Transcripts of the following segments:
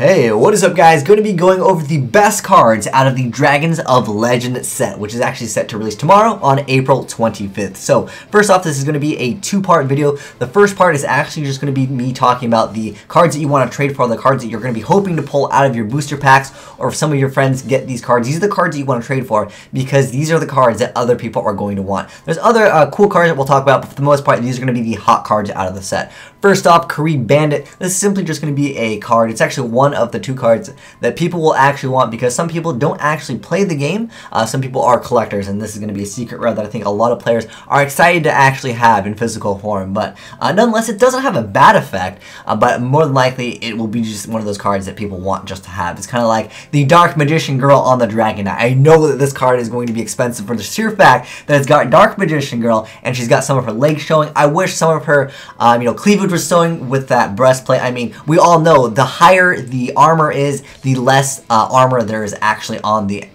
Hey, what is up guys? Going to be going over the best cards out of the Dragons of Legend set, which is actually set to release tomorrow on April 25th. So, first off, this is going to be a two-part video. The first part is actually just going to be me talking about the cards that you want to trade for, the cards that you're going to be hoping to pull out of your booster packs, or if some of your friends get these cards, these are the cards that you want to trade for, because these are the cards that other people are going to want. There's other cool cards that we'll talk about, but for the most part, these are going to be the hot cards out of the set. First off, Karee Bandit. This is simply just going to be a card. It's actually one of the two cards that people will actually want because some people don't actually play the game. Some people are collectors, and this is going to be a secret rare that I think a lot of players are excited to actually have in physical form. But nonetheless, it doesn't have a bad effect, but more than likely, it will be just one of those cards that people want just to have. It's kind of like the Dark Magician Girl on the Dragon Knight. I know that this card is going to be expensive for the sheer fact that it's got Dark Magician Girl, and she's got some of her legs showing. I wish some of her, cleavage was showing with that breastplate. I mean, we all know the higher the armor is, the less armor there is actually on the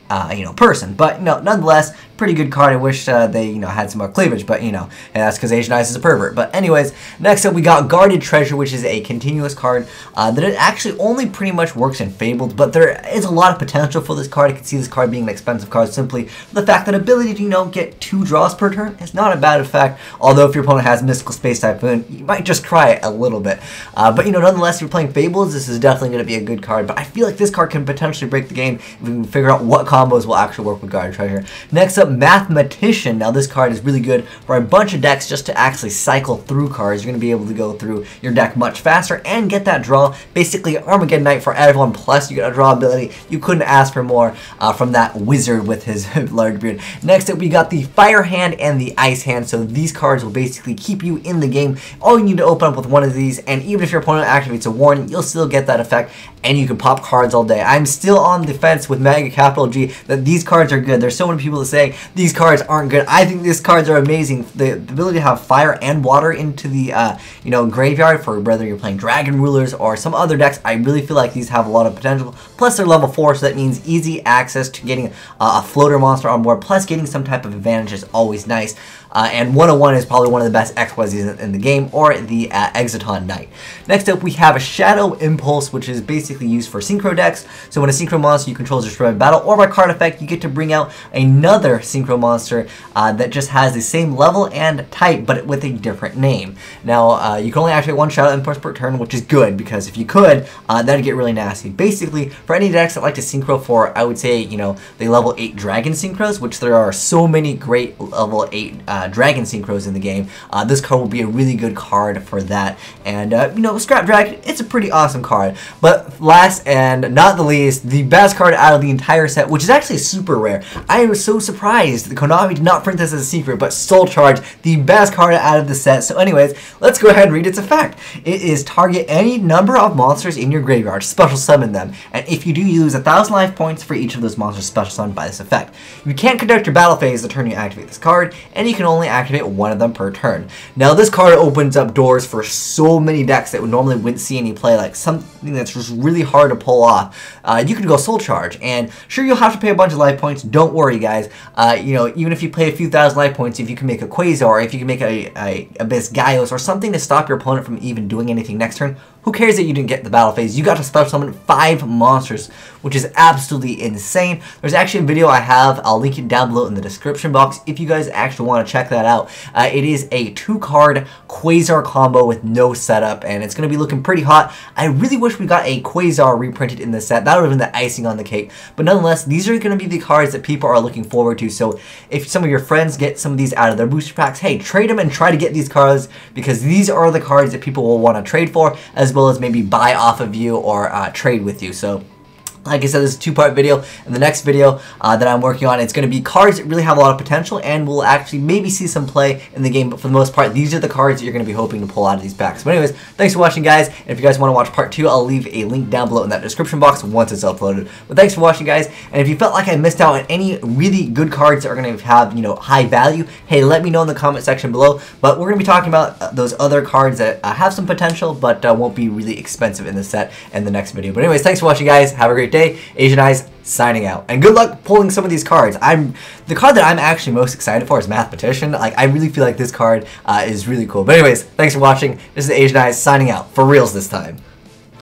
person. But nonetheless, pretty good card. I wish they had some more cleavage, but and that's because Asian Eyes is a pervert. But anyways, next up we got Guarded Treasure, which is a continuous card that it actually only pretty much works in Fabled, but there is a lot of potential for this card. I can see this card being an expensive card simply for the fact that ability to get 2 draws per turn is not a bad effect. Although if your opponent has Mystical Space Typhoon, you might just cry it a little bit. But nonetheless, if you're playing Fables, this is definitely going to be a good card. But I feel like this card can potentially break the game if we can figure out what combos will actually work with Guarded Treasure. Next up, Mathematician. Now this card is really good for a bunch of decks just to actually cycle through cards. You're going to be able to go through your deck much faster and get that draw. Basically, Armageddon Knight for everyone, plus you get a draw ability. You couldn't ask for more from that wizard with his large beard. Next up, we got the Fire Hand and the Ice Hand. So these cards will basically keep you in the game. All you need to open up with one of these, and even if your opponent activates a warning, you'll still get that effect, and you can pop cards all day. I'm still on the fence with Mega Capital G that these cards are good. There's so many people that say these cards aren't good. I think these cards are amazing. The ability to have fire and water into the graveyard for whether you're playing Dragon Rulers or some other decks, I really feel like these have a lot of potential. Plus they're level 4, so that means easy access to getting a floater monster on board, plus getting some type of advantage is always nice. And 101 is probably one of the best XYZs in the game, or the Exoton Knight. Next up, we have a Shadow Impulse, which is basically used for Synchro decks. So when a Synchro monster you control is destroyed in battle, or by card effect, you get to bring out another Synchro monster that just has the same level and type, but with a different name. Now, you can only activate 1 Shadow Impulse per turn, which is good, because if you could, that'd get really nasty. Basically, for any decks that like to Synchro for, I would say, the level 8 Dragon Synchros, which there are so many great level 8 Dragon Synchros in the game. This card will be a really good card for that. And, Scrap Dragon, it's a pretty awesome card. But last and not the least, the best card out of the entire set, which is actually super rare. I was so surprised that Konami did not print this as a secret, but Soul Charge, the best card out of the set. So anyways, let's go ahead and read its effect. It is target any number of monsters in your graveyard, special summon them, and if you do, you lose 1,000 life points for each of those monsters special summoned by this effect. You can't conduct your battle phase the turn you activate this card, and you can only activate 1 of them per turn. Now this card opens up doors for so many decks that would normally wouldn't see any play, like something that's just really hard to pull off. You could go Soul Charge, and sure, you'll have to pay a bunch of life points. Don't worry, guys. Even if you play a few thousand life points, if you can make a Quasar, if you can make a Abyss Gaios, or something to stop your opponent from even doing anything next turn, who cares that you didn't get the battle phase? You got to special summon 5 monsters, which is absolutely insane. There's actually a video I have. I'll link it down below in the description box if you guys actually want to check that out. It is a 2-card Quasar combo with no setup, and it's going to be looking pretty hot. I really wish we got a Quasar reprinted in this set. That would have been the icing on the cake. But nonetheless, these are going to be the cards that people are looking forward to. So if some of your friends get some of these out of their booster packs, hey, trade them and try to get these cards, because these are the cards that people will want to trade for, as well as maybe buy off of you or trade with you. So like I said, this is a 2-part video, and the next video that I'm working on, it's going to be cards that really have a lot of potential, and we'll actually maybe see some play in the game, but for the most part, these are the cards that you're going to be hoping to pull out of these packs. But anyways, thanks for watching, guys, and if you guys want to watch part 2, I'll leave a link down below in that description box once it's uploaded. But thanks for watching, guys, and if you felt like I missed out on any really good cards that are going to have, high value, hey, let me know in the comment section below. But we're going to be talking about those other cards that have some potential, but won't be really expensive in the set in the next video. But anyways, thanks for watching, guys. Have a great day. Asian Eyes signing out, and good luck pulling some of these cards. The card that I'm actually most excited for is Mathematician. Like, I really feel like this card is really cool. But anyways, thanks for watching. This is Asian Eyes signing out for reals this time.